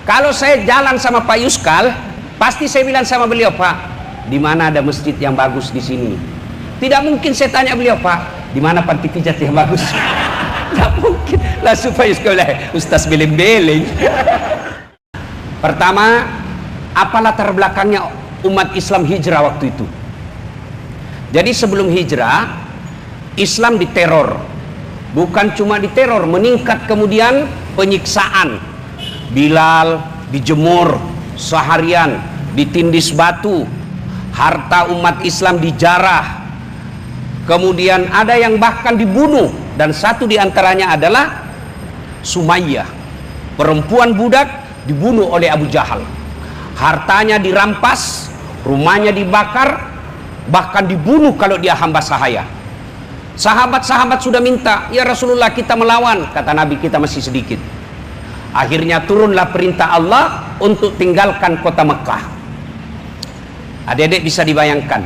Kalau saya jalan sama Pak Yuskal, pasti saya bilang sama beliau, Pak, di mana ada masjid yang bagus di sini? Tidak mungkin saya tanya beliau, Pak, di mana panti pijat yang bagus? Tidak mungkin. Langsung Pak Yuskal bilang, Ustaz beleng-beleng. Pertama, apa latar belakangnya umat Islam hijrah waktu itu? Jadi sebelum hijrah, Islam diteror. Bukan cuma diteror, meningkat kemudian penyiksaan. Bilal dijemur seharian, ditindis batu, harta umat Islam dijarah, kemudian ada yang bahkan dibunuh, dan satu diantaranya adalah Sumayyah, perempuan budak, dibunuh oleh Abu Jahal, hartanya dirampas, rumahnya dibakar, bahkan dibunuh kalau dia hamba sahaya. Sahabat-sahabat sudah minta, ya Rasulullah kita melawan, kata Nabi kita masih sedikit. Akhirnya turunlah perintah Allah untuk tinggalkan kota Mekah. Adik-adik bisa dibayangkan,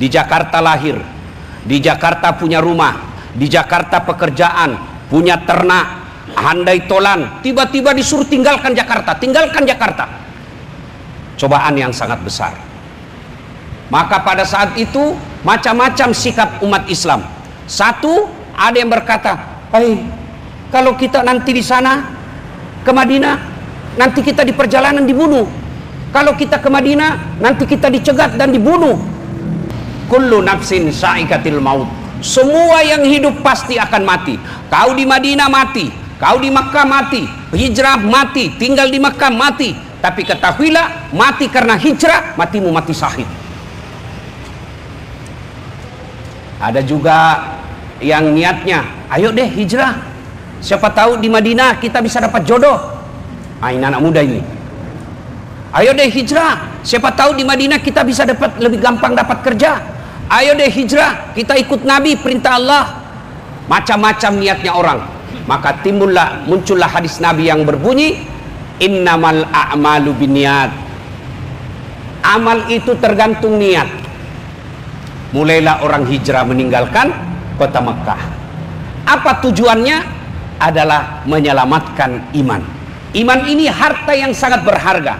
di Jakarta lahir, di Jakarta punya rumah, di Jakarta pekerjaan, punya ternak, handai tolan, tiba-tiba disuruh tinggalkan Jakarta, tinggalkan Jakarta. Cobaan yang sangat besar. Maka pada saat itu macam-macam sikap umat Islam. Satu, ada yang berkata, kalau kita nanti di sana ke Madinah, nanti kita di perjalanan dibunuh. Kalau kita ke Madinah, nanti kita dicegat dan dibunuh. Kullu nafsin sa'iqatil maut. Semua yang hidup pasti akan mati. Kau di Madinah mati, kau di Makkah mati, hijrah mati, tinggal di Makkah mati. Tapi ketahuilah, mati karena hijrah, matimu mati syahid. Ada juga yang niatnya, ayo deh hijrah, siapa tahu di Madinah kita bisa dapat jodoh. Ini anak muda ini. Ayo deh hijrah, siapa tahu di Madinah kita bisa dapat lebih gampang dapat kerja. Ayo deh hijrah, kita ikut Nabi, perintah Allah. Macam-macam niatnya orang. Maka muncullah hadis Nabi yang berbunyi, innamal a'malu binniyat. Amal itu tergantung niat. Mulailah orang hijrah meninggalkan kota Mekah. Apa tujuannya? Adalah menyelamatkan iman. Iman ini harta yang sangat berharga.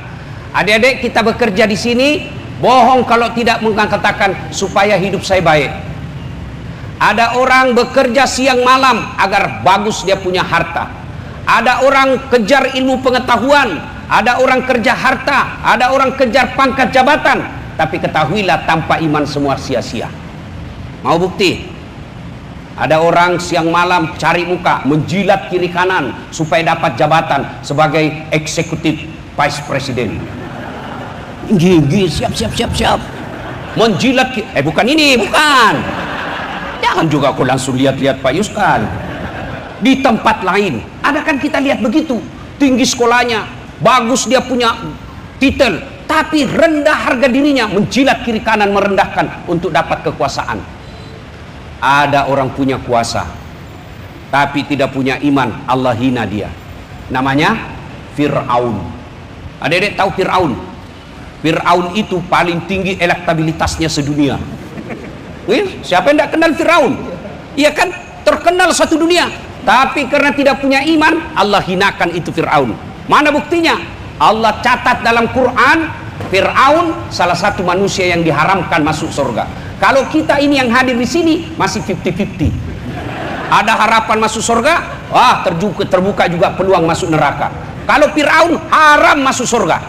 Adik-adik, kita bekerja di sini, bohong kalau tidak mengatakan supaya hidup saya baik. Ada orang bekerja siang malam agar bagus dia punya harta. Ada orang kejar ilmu pengetahuan, ada orang kerja harta, ada orang kejar pangkat jabatan. Tapi ketahuilah, tanpa iman semua sia-sia. Mau bukti? Ada orang siang malam cari muka, menjilat kiri kanan supaya dapat jabatan sebagai eksekutif vice president. Gigi, siap. Menjilat, bukan ini, bukan. Jangan juga aku langsung lihat-lihat Pak Yuskal. Di tempat lain, ada kan kita lihat begitu. Tinggi sekolahnya, bagus dia punya titel, tapi rendah harga dirinya, menjilat kiri kanan, merendahkan untuk dapat kekuasaan. Ada orang punya kuasa tapi tidak punya iman, Allah hina dia. Namanya Fir'aun. Adik-adik tahu Fir'aun? Fir'aun itu paling tinggi elektabilitasnya sedunia. Siapa yang tidak kenal Fir'aun? Iya kan, terkenal satu dunia. Tapi karena tidak punya iman, Allah hinakan itu Fir'aun. Mana buktinya? Allah catat dalam Quran, Fir'aun salah satu manusia yang diharamkan masuk surga. Kalau kita ini yang hadir di sini masih 50-50. Ada harapan masuk surga, terbuka juga peluang masuk neraka. Kalau Fir'aun haram masuk surga.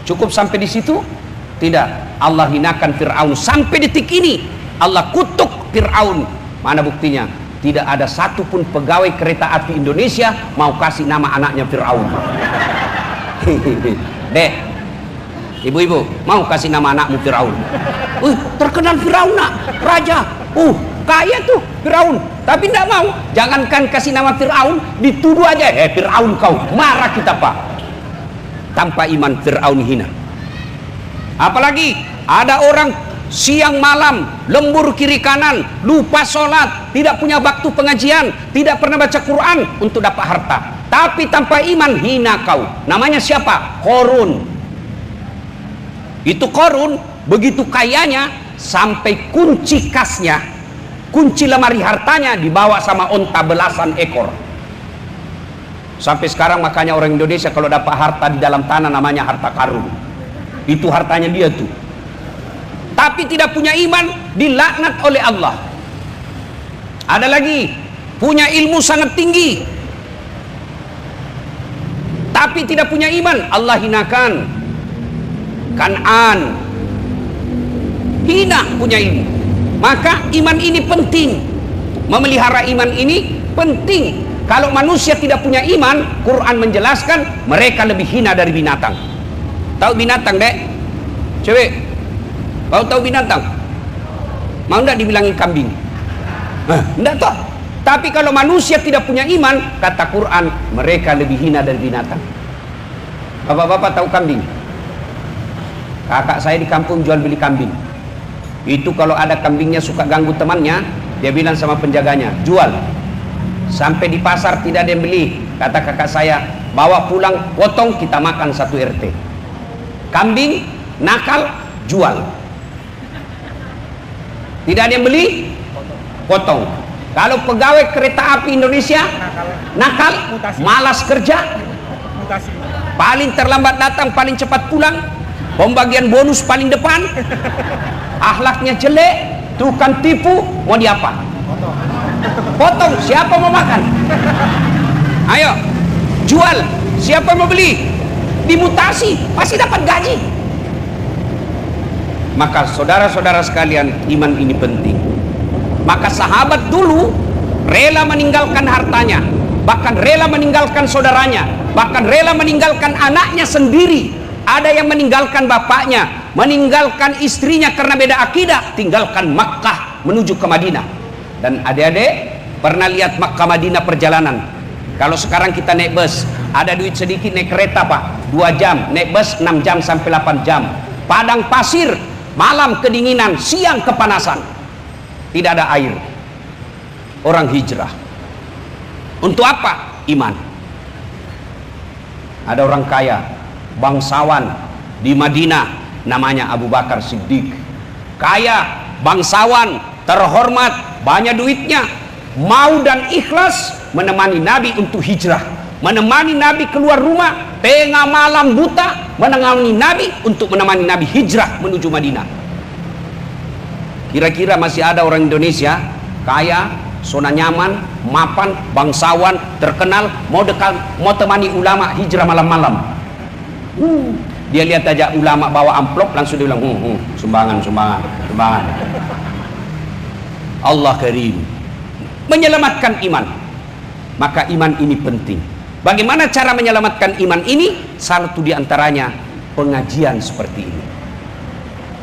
Cukup sampai di situ? Tidak. Allah hinakan Fir'aun sampai detik ini. Allah kutuk Fir'aun. Mana buktinya? Tidak ada satupun pegawai kereta api Indonesia mau kasih nama anaknya Fir'aun. Dek, ibu-ibu mau kasih nama anakmu Fir'aun? Terkenal Fir'aun nak, raja, kaya tuh Fir'aun, tapi tidak mau. Jangankan kasih nama Fir'aun, dituduh aja, Fir'aun kau, marah kita Pak. Tanpa iman Fir'aun hina. Apalagi ada orang siang malam lembur kiri kanan, lupa sholat, tidak punya waktu pengajian, tidak pernah baca Quran untuk dapat harta, tapi tanpa iman hina kau. Namanya siapa? Qarun. Itu Qarun begitu kayanya sampai kunci kasnya, kunci lemari hartanya dibawa sama onta belasan ekor. Sampai sekarang makanya orang Indonesia kalau dapat harta di dalam tanah namanya harta karun. Itu hartanya dia tuh. Tapi tidak punya iman, dilaknat oleh Allah. Ada lagi, punya ilmu sangat tinggi, tapi tidak punya iman, Allah hinakan. Kan'an hina punya ilmu. Maka iman ini penting. Memelihara iman ini penting. Kalau manusia tidak punya iman, Quran menjelaskan mereka lebih hina dari binatang. Tahu binatang, Dek? Cewek, tahu binatang? Mau enggak dibilangin kambing? Enggak tahu. Tapi kalau manusia tidak punya iman, kata Quran, mereka lebih hina dari binatang. Bapak-bapak tahu kambing? Kakak saya di kampung jual beli kambing. Itu kalau ada kambingnya suka ganggu temannya, dia bilang sama penjaganya, jual. Sampai di pasar tidak ada yang beli, kata kakak saya, bawa pulang, potong, kita makan satu RT. Kambing nakal, jual. Tidak ada yang beli, potong. Kalau pegawai kereta api Indonesia nakal, malas kerja, paling terlambat datang, paling cepat pulang, pembagian bonus paling depan, akhlaknya jelek, tukang tipu, mau diapa? Potong, siapa mau makan? Ayo, jual, siapa mau beli? Dimutasi, pasti dapat gaji. Maka saudara-saudara sekalian, iman ini penting. Maka sahabat dulu rela meninggalkan hartanya, bahkan rela meninggalkan saudaranya, bahkan rela meninggalkan anaknya sendiri. Ada yang meninggalkan bapaknya, meninggalkan istrinya karena beda akidah, tinggalkan Makkah menuju ke Madinah. Dan adik-adik pernah lihat Makkah Madinah perjalanan? Kalau sekarang kita naik bus, ada duit sedikit naik kereta Pak, 2 jam, naik bus 6 jam sampai 8 jam. Padang pasir, malam kedinginan, siang kepanasan, tidak ada air. Orang hijrah untuk apa? Iman. Ada orang kaya, bangsawan di Madinah, namanya Abu Bakar Siddiq. Kaya, bangsawan, terhormat, banyak duitnya, mau dan ikhlas menemani Nabi untuk hijrah, menemani Nabi keluar rumah tengah malam buta, menemani Nabi untuk menemani Nabi hijrah menuju Madinah. Kira-kira masih ada orang Indonesia kaya, zona nyaman, mapan, bangsawan, terkenal, mau temani ulama hijrah malam-malam? Dia lihat aja ulama bawa amplop, langsung dia bilang sumbangan. Allah karim, menyelamatkan iman. Maka iman ini penting. Bagaimana cara menyelamatkan iman ini? Satu diantaranya pengajian seperti ini.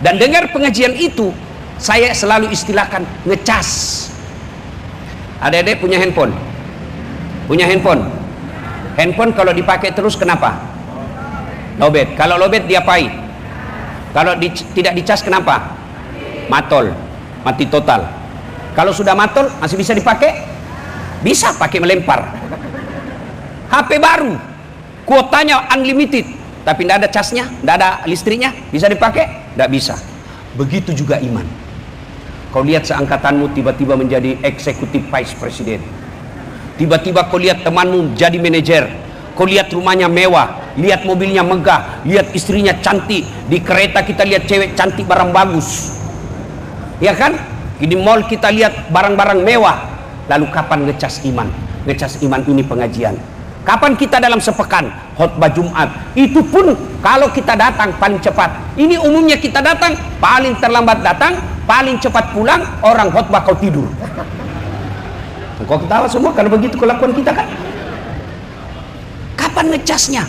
Dan dengar pengajian itu, saya selalu istilahkan ngecas. Adik-adik punya handphone? Punya handphone? Handphone kalau dipakai terus kenapa? Lobet. Kalau lobet diapai? Kalau tidak dicas kenapa? Matol, mati total. Kalau sudah matol masih bisa dipakai? Bisa pakai melempar. HP baru, kuotanya unlimited, tapi tidak ada casnya, tidak ada listriknya, bisa dipakai? Tidak bisa. Begitu juga iman. Kau lihat seangkatanmu tiba-tiba menjadi eksekutif vice president, tiba-tiba kau lihat temanmu jadi manajer, kau lihat rumahnya mewah, lihat mobilnya megah, lihat istrinya cantik, di kereta kita lihat cewek cantik barang bagus, ya kan? Di mall kita lihat barang-barang mewah. Lalu kapan ngecas iman? Ngecas iman ini pengajian. Kapan kita dalam sepekan khutbah Jumat? Itu pun kalau kita datang paling cepat. Ini umumnya kita datang, paling terlambat datang, paling cepat pulang, orang khutbah kau tidur. Kau ketawa semua kalau begitu kelakuan kita kan? Kapan ngecasnya?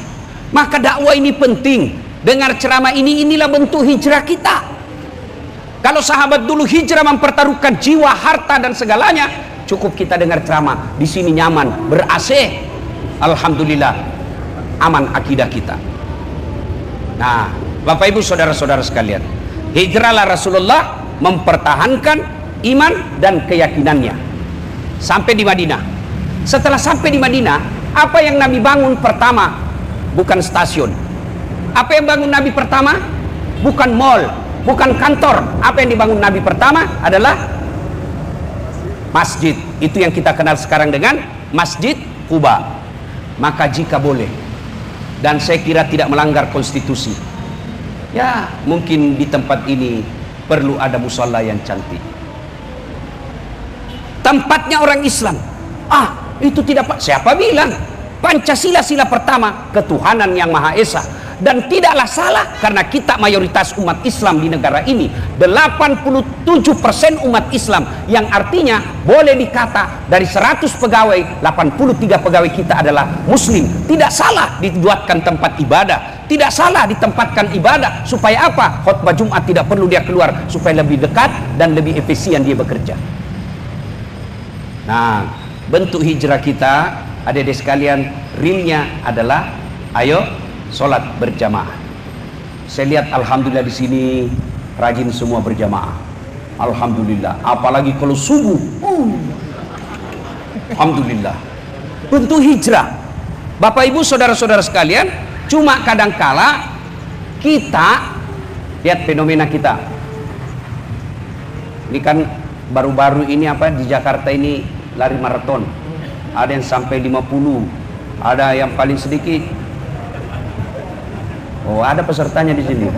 Maka dakwah ini penting. Dengar ceramah ini, inilah bentuk hijrah kita. Kalau sahabat dulu hijrah mempertaruhkan jiwa, harta dan segalanya, cukup kita dengar ceramah. Di sini nyaman, ber-AC. Alhamdulillah, aman akidah kita. Nah, Bapak Ibu saudara-saudara sekalian, hijrahlah Rasulullah mempertahankan iman dan keyakinannya sampai di Madinah. Setelah sampai di Madinah, apa yang Nabi bangun pertama? Bukan stasiun. Apa yang bangun Nabi pertama? Bukan mall, bukan kantor. Apa yang dibangun Nabi pertama adalah masjid. Itu yang kita kenal sekarang dengan Masjid Quba. maka jika boleh, dan saya kira tidak melanggar konstitusi, ya mungkin di tempat ini perlu ada musola yang cantik, tempatnya orang Islam. Itu tidak, siapa bilang? Pancasila sila pertama, ketuhanan yang Maha Esa. Dan tidaklah salah, karena kita mayoritas umat Islam di negara ini 87% umat Islam, yang artinya boleh dikata dari 100 pegawai 83 pegawai kita adalah muslim. Tidak salah dibuatkan tempat ibadah, tidak salah ditempatkan ibadah. Supaya apa? Khutbah Jumat tidak perlu dia keluar, supaya lebih dekat dan lebih efisien dia bekerja. Nah, bentuk hijrah kita, adik-adik sekalian, realnya adalah ayo sholat berjamaah. Saya lihat alhamdulillah di sini rajin semua berjamaah. Alhamdulillah. Apalagi kalau subuh. Alhamdulillah. Bentuk hijrah. Bapak Ibu saudara-saudara sekalian, cuma kadangkala kita lihat fenomena kita. Ini kan baru-baru ini apa di Jakarta ini lari maraton. Ada yang sampai 50, ada yang paling sedikit. Oh, ada pesertanya di sini.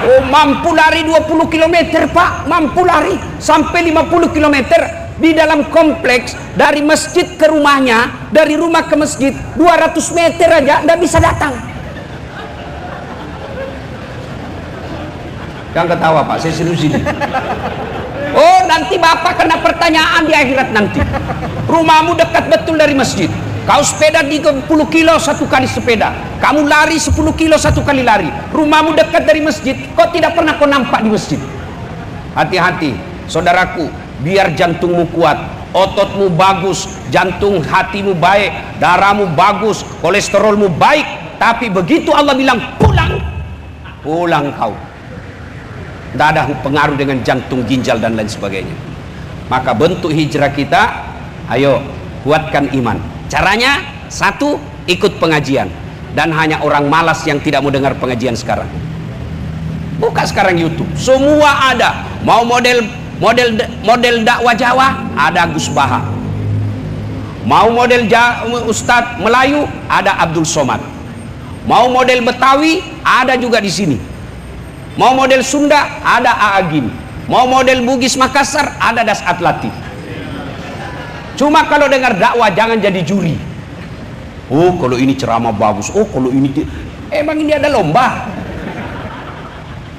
Oh, mampu lari 20 km, Pak. Mampu lari sampai 50 km di dalam kompleks, dari masjid ke rumahnya, dari rumah ke masjid 200 meter aja nggak bisa datang. Jangan ketawa, Pak. Saya serius ini. Oh, nanti Bapak kena pertanyaan di akhirat nanti. Rumahmu dekat betul dari masjid. Kau sepeda 30 kilo satu kali sepeda, kamu lari 10 kilo satu kali lari, rumahmu dekat dari masjid, kok tidak pernah kau nampak di masjid. Hati-hati saudaraku, biar jantungmu kuat, ototmu bagus, jantung hatimu baik, darahmu bagus, kolesterolmu baik, tapi begitu Allah bilang pulang, pulang kau, tidak ada pengaruh dengan jantung, ginjal dan lain sebagainya. Maka bentuk hijrah kita, ayo kuatkan iman. Caranya satu, ikut pengajian. Dan hanya orang malas yang tidak mau dengar pengajian sekarang. Buka sekarang YouTube, semua ada. Mau model dakwah Jawa, ada Gus Baha. Mau model Ustadz Melayu, ada Abdul Somad. Mau model Betawi, ada juga di sini. Mau model Sunda, ada Aagim. Mau model Bugis Makassar, ada Dasat Latif. Cuma kalau dengar dakwah jangan jadi juri. Oh, kalau ini ceramah bagus. Oh, kalau ini emang ini ada lomba.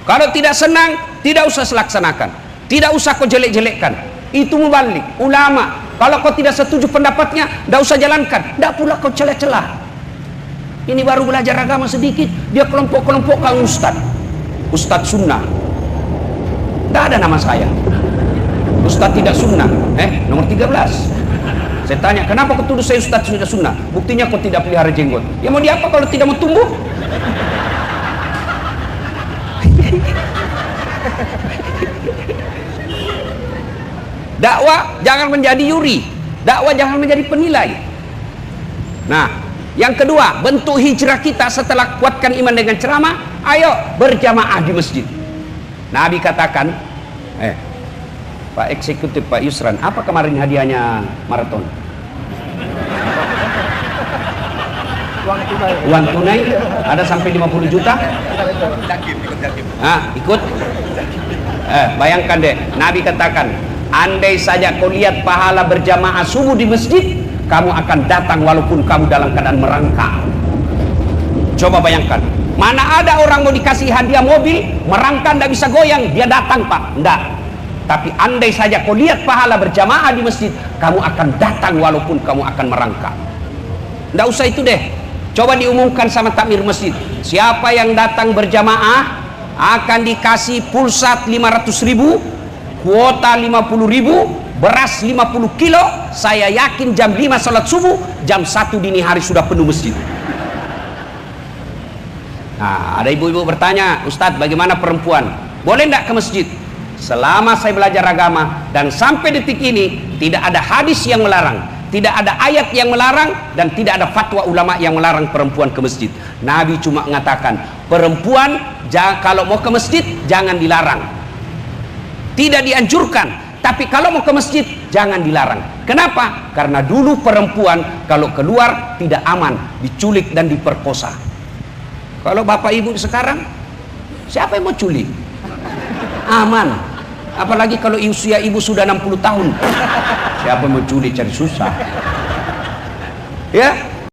Kalau tidak senang, tidak usah laksanakan. Tidak usah kau jelek-jelekkan. Itu mubalik, ulama. Kalau kau tidak setuju pendapatnya, tidak usah jalankan. Tidak pula kau celah-celah. Ini baru belajar agama sedikit, dia kelompok-kelompokkan Ustadz sunnah. Tidak ada nama saya. Ustadz tidak sunnah. Nomor 13. Saya tanya, kenapa kau tuduh saya Ustadz sudah sunnah? Buktinya kau tidak pelihara jenggot. Ya mau diapa kalau tidak mau tumbuh? Dakwah jangan menjadi yuri, dakwah jangan menjadi penilai. Nah, yang kedua, bentuk hijrah kita setelah kuatkan iman dengan ceramah, ayo berjamaah di masjid. Nabi katakan, Pak Eksekutif Pak Yusran, apa kemarin hadiahnya maraton? Uang tunai ada sampai 50 juta? Ikut? Bayangkan deh, Nabi katakan, andai saja kau lihat pahala berjamaah subuh di masjid, kamu akan datang walaupun kamu dalam keadaan merangkak. Coba bayangkan, mana ada orang mau dikasih hadiah mobil, merangkak tidak bisa goyang, dia datang Pak? Enggak. Tapi andai saja kau lihat pahala berjamaah di masjid, kamu akan datang walaupun kamu akan merangkak. Tidak usah itu deh. Coba diumumkan sama takmir masjid, siapa yang datang berjamaah akan dikasih pulsa 500.000, kuota 50.000, beras 50 kilo. Saya yakin jam 5 sholat subuh, jam 1 dini hari sudah penuh masjid. Nah, ada ibu-ibu bertanya, Ustadz bagaimana perempuan? Boleh tidak ke masjid? Selama saya belajar agama dan sampai detik ini tidak ada hadis yang melarang, tidak ada ayat yang melarang, dan tidak ada fatwa ulama yang melarang perempuan ke masjid. Nabi cuma mengatakan perempuan kalau mau ke masjid jangan dilarang, tidak dianjurkan, tapi kalau mau ke masjid jangan dilarang. Kenapa? Karena dulu perempuan kalau keluar tidak aman, diculik dan diperkosa. Kalau bapak ibu sekarang, siapa yang mau culik? Aman. Apalagi kalau usia ibu sudah 60 tahun. Siapa yang mau culik, cari susah. Ya,